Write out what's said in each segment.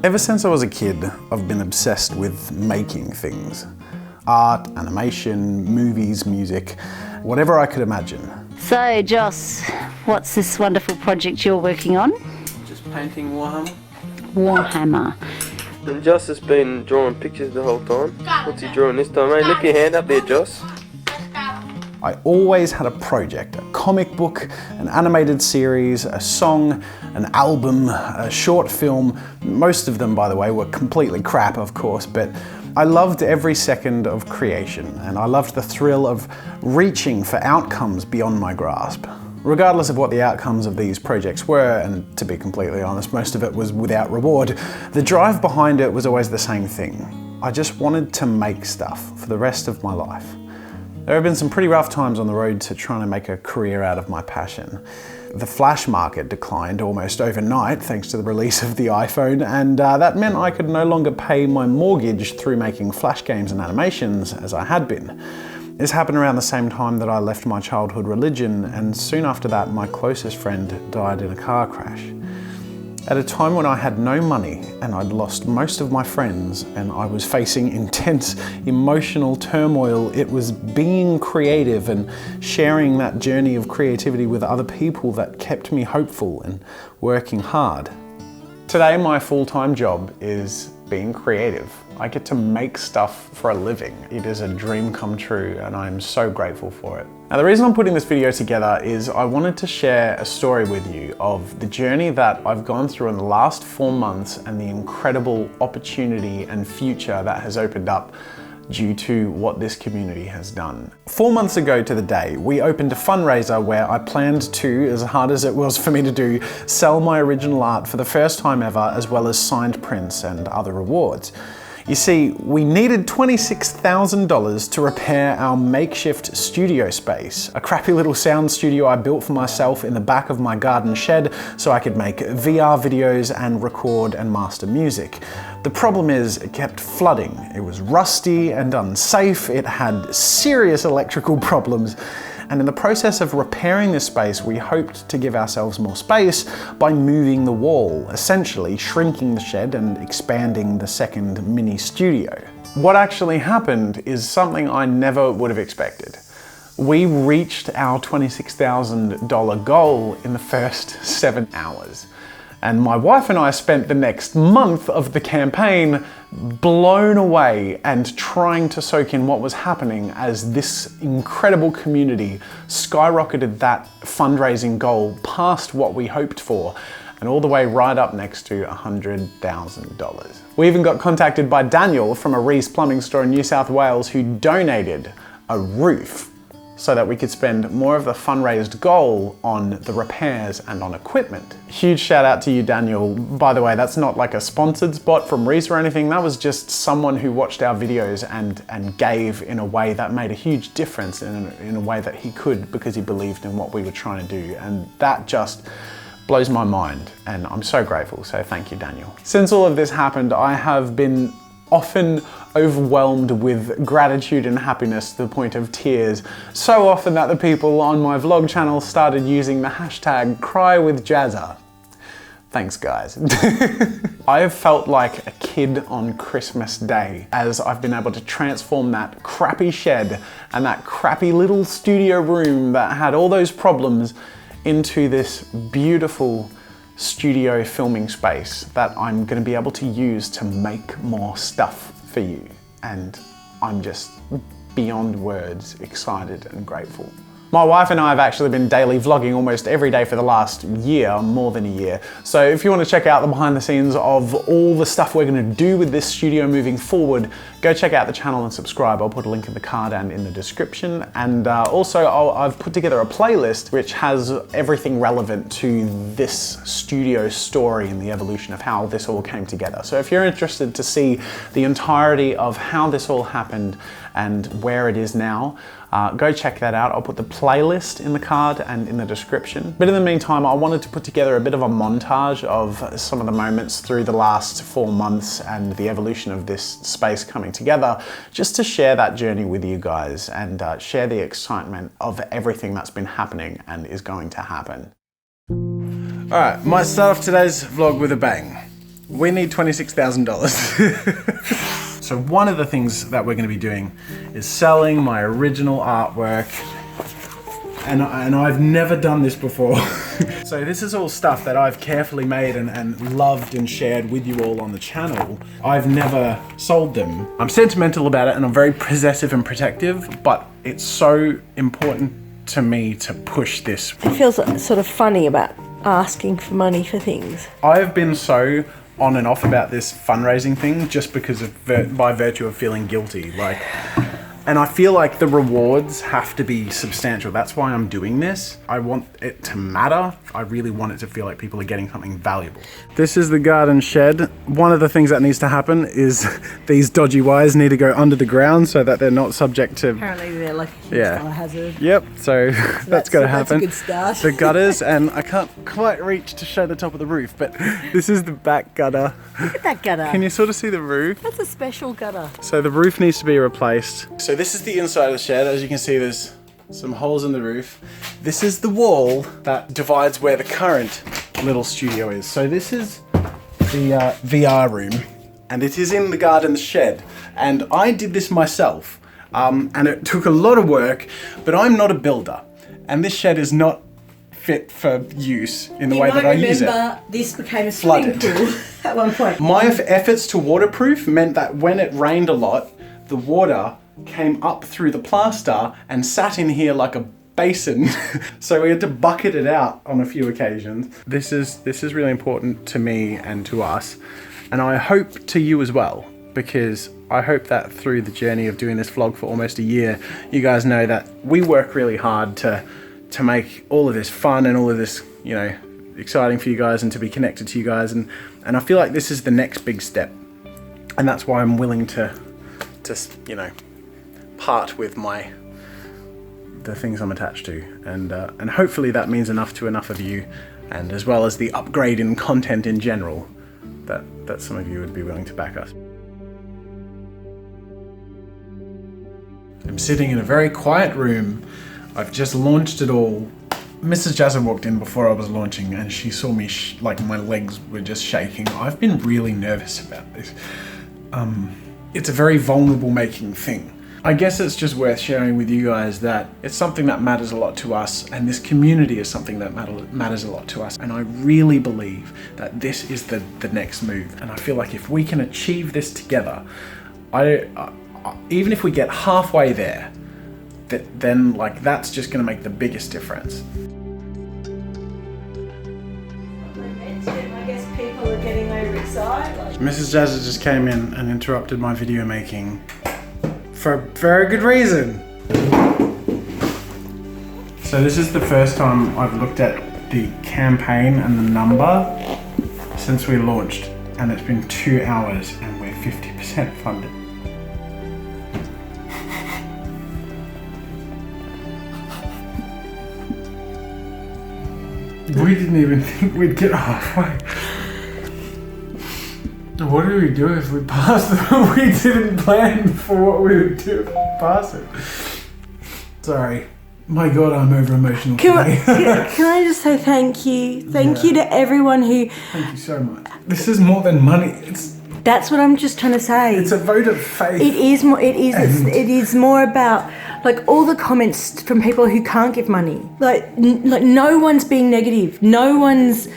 Ever since I was a kid, I've been obsessed with making things. Art, animation, movies, music, whatever I could imagine. So, Joss, what's this wonderful project you're working on? Just painting Warhammer. Warhammer. And Joss has been drawing pictures the whole time. What's he drawing this time, eh? Lift your hand up there, Joss. I always had a project, a comic book, an animated series, a song, an album, a short film. Most of them, by the way, were completely crap, of course, but I loved every second of creation, and I loved the thrill of reaching for outcomes beyond my grasp. Regardless of what the outcomes of these projects were, and to be completely honest, most of it was without reward, the drive behind it was always the same thing. I just wanted to make stuff for the rest of my life. There have been some pretty rough times on the road to trying to make a career out of my passion. The flash market declined almost overnight thanks to the release of the iPhone, and that meant I could no longer pay my mortgage through making flash games and animations as I had been. This happened around the same time that I left my childhood religion, and soon after that my closest friend died in a car crash. At a time when I had no money and I'd lost most of my friends and I was facing intense emotional turmoil, it was being creative and sharing that journey of creativity with other people that kept me hopeful and working hard. Today my full-time job is being creative. I get to make stuff for a living. It is a dream come true and I'm so grateful for it. Now the reason I'm putting this video together is I wanted to share a story with you of the journey that I've gone through in the last 4 months and the incredible opportunity and future that has opened up due to what this community has done. 4 months ago to the day, we opened a fundraiser where I planned to, as hard as it was for me to do, sell my original art for the first time ever, as well as signed prints and other rewards. You see, we needed $26,000 to repair our makeshift studio space, a crappy little sound studio I built for myself in the back of my garden shed so I could make VR videos and record and master music. The problem is it kept flooding. It was rusty and unsafe, it had serious electrical problems, and in the process of repairing this space, we hoped to give ourselves more space by moving the wall, essentially shrinking the shed and expanding the second mini studio. What actually happened is something I never would have expected. We reached our $26,000 goal in the first 7 hours. And my wife and I spent the next month of the campaign blown away and trying to soak in what was happening as this incredible community skyrocketed that fundraising goal past what we hoped for, and all the way right up next to $100,000. We even got contacted by Daniel from a Reese plumbing store in New South Wales who donated a roof so that we could spend more of the fundraised goal on the repairs and on equipment. Huge shout out to you, Daniel. By the way, that's not like a sponsored spot from Reese or anything. That was just someone who watched our videos and gave in a way that made a huge difference in a way that he could because he believed in what we were trying to do. And that just blows my mind and I'm so grateful. So thank you, Daniel. Since all of this happened, I have been often overwhelmed with gratitude and happiness to the point of tears. So often that the people on my vlog channel started using the hashtag #CryWithJazza. Thanks guys. I have felt like a kid on Christmas Day as I've been able to transform that crappy shed and that crappy little studio room that had all those problems into this beautiful studio filming space that I'm going to be able to use to make more stuff for you. And I'm just beyond words excited and grateful. My wife and I have actually been daily vlogging almost every day for the last year, more than a year. So if you want to check out the behind the scenes of all the stuff we're going to do with this studio moving forward, go check out the channel and subscribe. I'll put a link in the card and in the description. And also I've put together a playlist which has everything relevant to this studio story and the evolution of how this all came together. So if you're interested to see the entirety of how this all happened and where it is now, go check that out. I'll put the playlist in the card and in the description. But in the meantime, I wanted to put together a bit of a montage of some of the moments through the last 4 months and the evolution of this space coming together, just to share that journey with you guys and share the excitement of everything that's been happening and is going to happen. All right, might start off today's vlog with a bang. We need $26,000. So one of the things that we're going to be doing is selling my original artwork. And I've never done this before. So this is all stuff that I've carefully made and loved and shared with you all on the channel. I've never sold them. I'm sentimental about it and I'm very possessive and protective, but it's so important to me to push this. It feels sort of funny about asking for money for things. I've been so on and off about this fundraising thing just because of by virtue of feeling guilty. And I feel like the rewards have to be substantial. That's why I'm doing this. I want it to matter. I really want it to feel like people are getting something valuable. This is the garden shed. One of the things that needs to happen is these dodgy wires need to go under the ground so that they're not subject to... Apparently they're like a huge fire hazard. Yep, so that's got to happen. That's a good start. The gutters, and I can't quite reach to show the top of the roof, but this is the back gutter. Look at that gutter. Can you sort of see the roof? That's a special gutter. So the roof needs to be replaced. So this is the inside of the shed. As you can see, there's some holes in the roof. This is the wall that divides where the current little studio is. So this is the VR room, and it is in the garden shed. And I did this myself, and it took a lot of work, but I'm not a builder. And this shed is not fit for use in the way that I use it. This became a swimming pool at one point. My efforts to waterproof meant that when it rained a lot, the water came up through the plaster and sat in here like a basin. So we had to bucket it out on a few occasions. This is really important to me and to us, and I hope to you as well, because I hope that through the journey of doing this vlog for almost a year, you guys know that we work really hard to make all of this fun and all of this, you know, exciting for you guys and to be connected to you guys. And I feel like this is the next big step. And that's why I'm willing to you know, part with the things I'm attached to. And hopefully that means enough to enough of you, and as well as the upgrade in content in general, that some of you would be willing to back us. I'm sitting in a very quiet room. I've just launched it all. Mrs. Jazza walked in before I was launching and she saw me, like my legs were just shaking. I've been really nervous about this. It's a very vulnerable making thing. I guess it's just worth sharing with you guys that it's something that matters a lot to us, and this community is something that matters a lot to us. And I really believe that this is the next move. And I feel like if we can achieve this together, even if we get halfway there, then like that's just going to make the biggest difference. I guess people are getting overexcited. Mrs. Jazza just came in and interrupted my video making for a very good reason. So this is the first time I've looked at the campaign and the number since we launched, and it's been 2 hours and we're 50% funded. We didn't even think we'd get halfway. What do we do if we pass it? We didn't plan for what we would do if we pass it. Sorry. My God, I'm over emotional today. Can I just say thank you? Thank you to everyone who... Thank you so much. This is more than money. That's what I'm just trying to say. It's a vote of faith. It is more. It is more about like all the comments from people who can't give money. Like no one's being negative. No one's.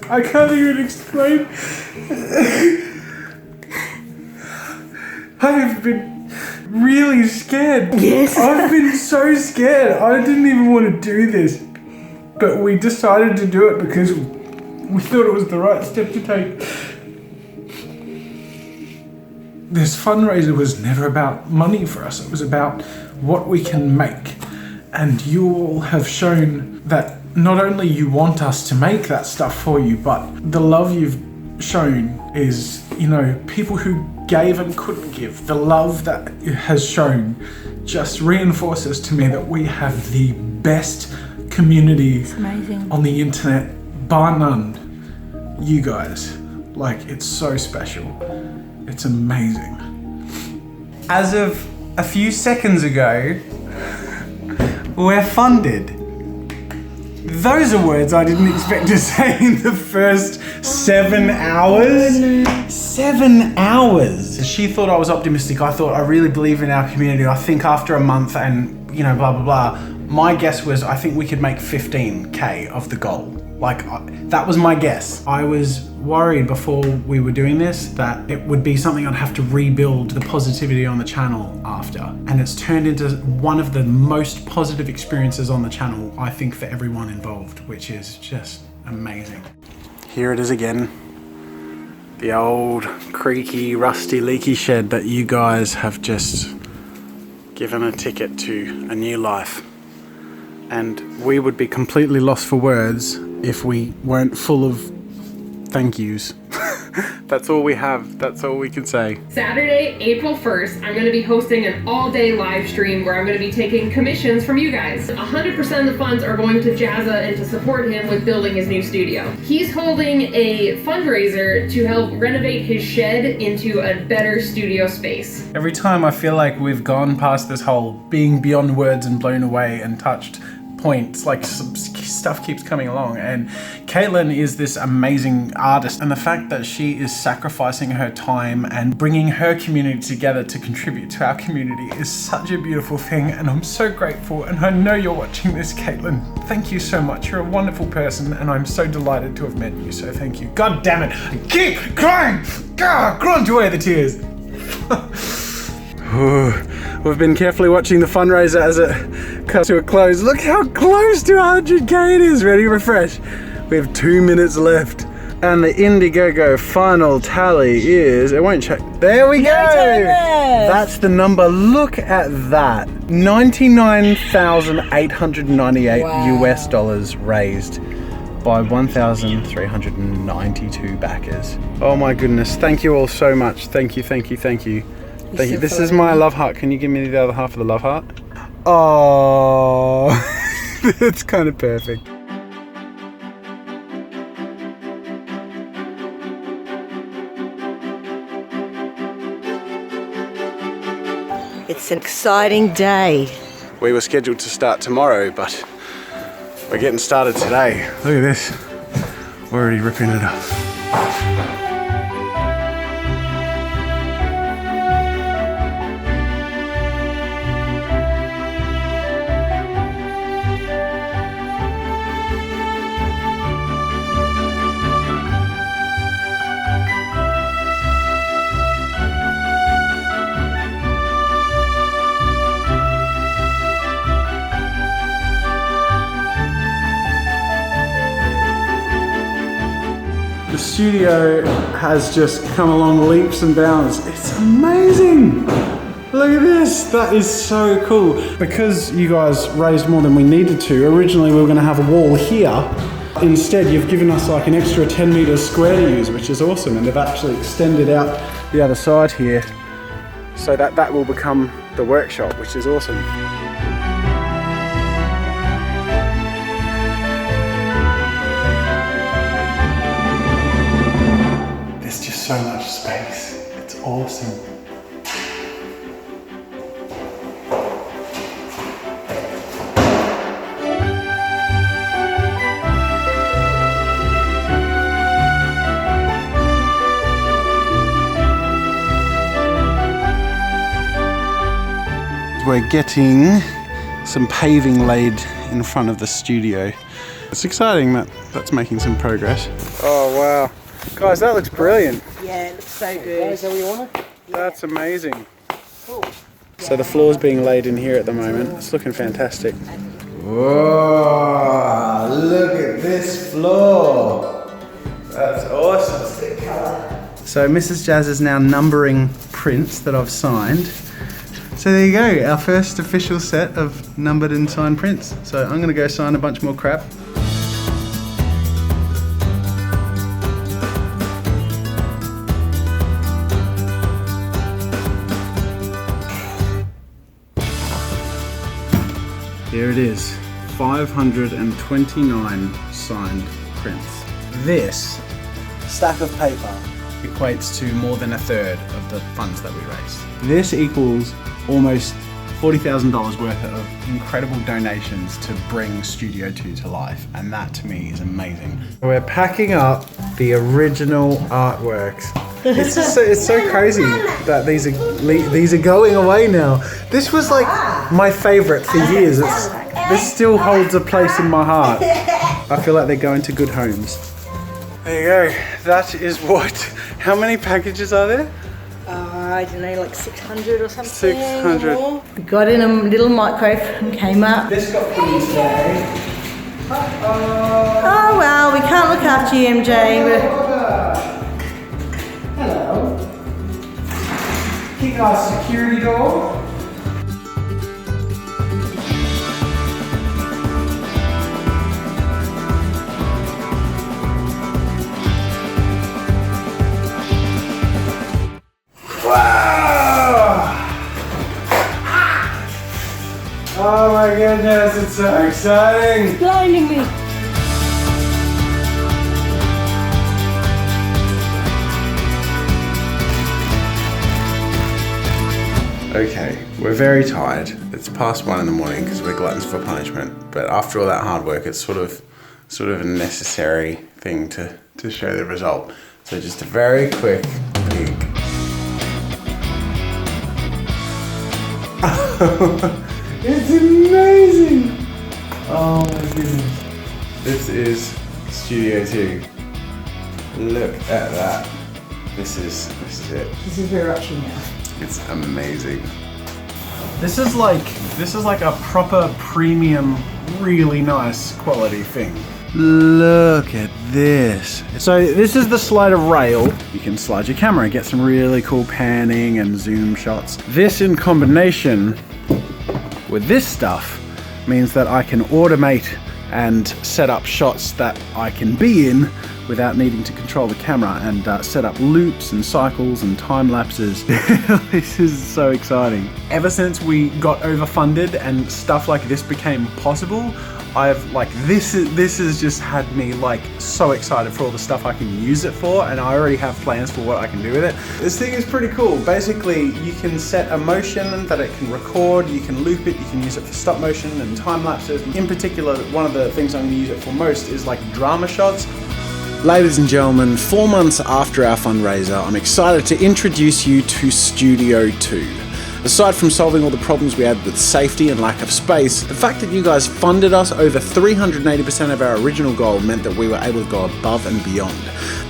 I can't even explain. I have been really scared. Yes. I've been so scared. I didn't even want to do this, but we decided to do it because we thought it was the right step to take. This fundraiser was never about money for us. It was about what we can make. And you all have shown that not only you want us to make that stuff for you, but the love you've shown is, you know, people who gave and couldn't give. The love that it has shown just reinforces to me that we have the best community on the internet, bar none. You guys, like, it's so special. It's amazing. As of a few seconds ago, we're funded. Those are words I didn't expect to say in the first 7 hours. 7 hours. She thought I was optimistic. I thought I really believe in our community. I think after a month and, you know, blah, blah, blah. My guess was I think we could make 15K of the goal. Like, that was my guess. I was worried before we were doing this that it would be something I'd have to rebuild the positivity on the channel after. And it's turned into one of the most positive experiences on the channel, I think, for everyone involved, which is just amazing. Here it is again. The old creaky, rusty, leaky shed that you guys have just given a ticket to a new life. And we would be completely lost for words if we weren't full of thank yous. That's all we have. That's all we can say. Saturday, April 1st, I'm going to be hosting an all-day live stream where I'm going to be taking commissions from you guys. 100% of the funds are going to JAZZA and to support him with building his new studio. He's holding a fundraiser to help renovate his shed into a better studio space. Every time I feel like we've gone past this whole being beyond words and blown away and touched points, like some stuff keeps coming along, and Caitlin is this amazing artist, and the fact that she is sacrificing her time and bringing her community together to contribute to our community is such a beautiful thing, and I'm so grateful. And I know you're watching this, Caitlin. Thank you so much. You're a wonderful person, and I'm so delighted to have met you, so thank you. God damn it, I keep crying. Grunt away the tears. We've been carefully watching the fundraiser as it comes to a close. Look how close to 100K it is. Ready, refresh. We have 2 minutes left. And the Indiegogo final tally is, it won't check. There we go. That's the number. Look at that. $99,898 US dollars raised by 1,392 backers. Oh my goodness. Thank you all so much. Thank you, thank you, thank you. Thank you. This is my love heart. Can you give me the other half of the love heart? Oh, that's kind of perfect. It's an exciting day. We were scheduled to start tomorrow, but we're getting started today. Look at this. We're already ripping it up. The studio has just come along leaps and bounds. It's amazing. Look at this. That is so cool. Because you guys raised more than we needed to, originally we were going to have a wall here. Instead, you've given us like an extra 10 meters square to use, which is awesome. And they've actually extended out the other side here so that will become the workshop, which is awesome. So much space. It's awesome. We're getting some paving laid in front of the studio. It's exciting that that's making some progress. Oh wow. Guys, that looks brilliant. Yeah, it looks so good. Is that what you want? That's amazing. Cool. So the floor's being laid in here at the moment. It's looking fantastic. Whoa, look at this floor. That's awesome. So Mrs. Jazz is now numbering prints that I've signed. So there you go, our first official set of numbered and signed prints. So I'm gonna go sign a bunch more crap. Here it is, 529 signed prints. This stack of paper equates to more than a third of the funds that we raised. This equals almost $40,000 worth of incredible donations to bring Studio 2 to life, and that to me is amazing. We're packing up the original artworks. It's so crazy that these are going away now. This was like my favorite for years. This still holds a place in my heart. I feel like they're going to good homes. There you go. That is what. How many packages are there? I don't know, like 600 or something. 600. We got in a little microwave and came up. This got put in today. Oh well, we can't look after you, MJ. Hello. Kick our security door. Wow! Oh my goodness, it's so exciting! Blinding me. Okay, we're very tired. It's past 1 in the morning because we're gluttons for punishment. But after all that hard work, it's sort of a necessary thing to show the result. So just a very quick peek. It's amazing! Oh my goodness. This is Studio 2. Look at that. This is it. This is where we're watching now. It's amazing. This is like a proper premium, really nice quality thing. Look at this. So this is the slider rail. You can slide your camera and get some really cool panning and zoom shots. This in combination with this stuff means that I can automate and set up shots that I can be in without needing to control the camera, and set up loops and cycles and time lapses. This is so exciting. Ever since we got overfunded and stuff like this became possible, this has just had me like so excited for all the stuff I can use it for, and I already have plans for what I can do with it. This thing is pretty cool. Basically, you can set a motion that it can record, you can loop it, you can use it for stop motion and time lapses. In particular, one of the things I'm going to use it for most is like drama shots. Ladies and gentlemen, 4 months after our fundraiser, I'm excited to introduce you to Studio 2. Aside from solving all the problems we had with safety and lack of space, the fact that you guys funded us over 380% of our original goal meant that we were able to go above and beyond.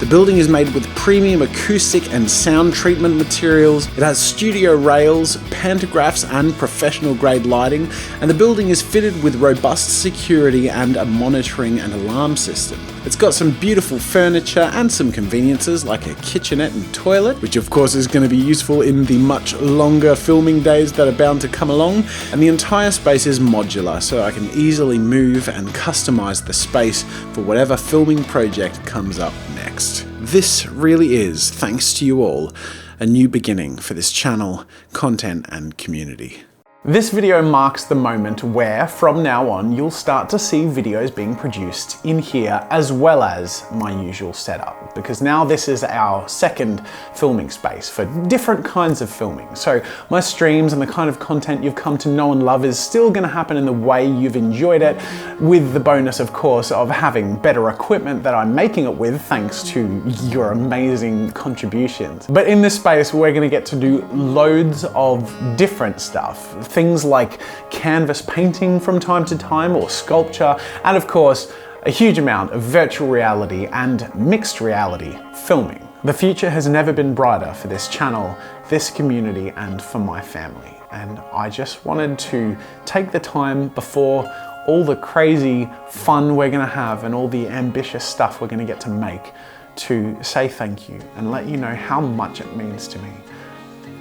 The building is made with premium acoustic and sound treatment materials. It has studio rails, pantographs and professional grade lighting, and the building is fitted with robust security and a monitoring and alarm system. It's got some beautiful furniture and some conveniences like a kitchenette and toilet, which of course is going to be useful in the much longer filming days that are bound to come along. And the entire space is modular, so I can easily move and customize the space for whatever filming project comes up next. This really is, thanks to you all, a new beginning for this channel, content and community. This video marks the moment where, from now on, you'll start to see videos being produced in here as well as my usual setup, because now this is our second filming space for different kinds of filming. So my streams and the kind of content you've come to know and love is still going to happen in the way you've enjoyed it, with the bonus, of course, of having better equipment that I'm making it with thanks to your amazing contributions. But in this space, we're going to get to do loads of different stuff. Things like canvas painting from time to time, or sculpture, and of course, a huge amount of virtual reality and mixed reality filming. The future has never been brighter for this channel, this community, and for my family. And I just wanted to take the time before all the crazy fun we're gonna have and all the ambitious stuff we're gonna get to make to say thank you and let you know how much it means to me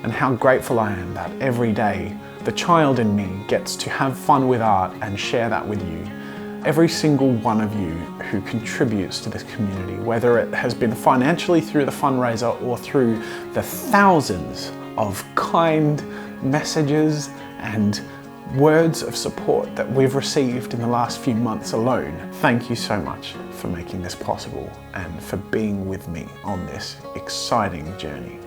and how grateful I am that every day the child in me gets to have fun with art and share that with you. Every single one of you who contributes to this community, whether it has been financially through the fundraiser or through the thousands of kind messages and words of support that we've received in the last few months alone. Thank you so much for making this possible and for being with me on this exciting journey.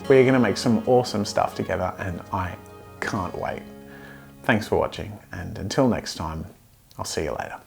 We're gonna make some awesome stuff together and I can't wait. Thanks for watching, and until next time, I'll see you later.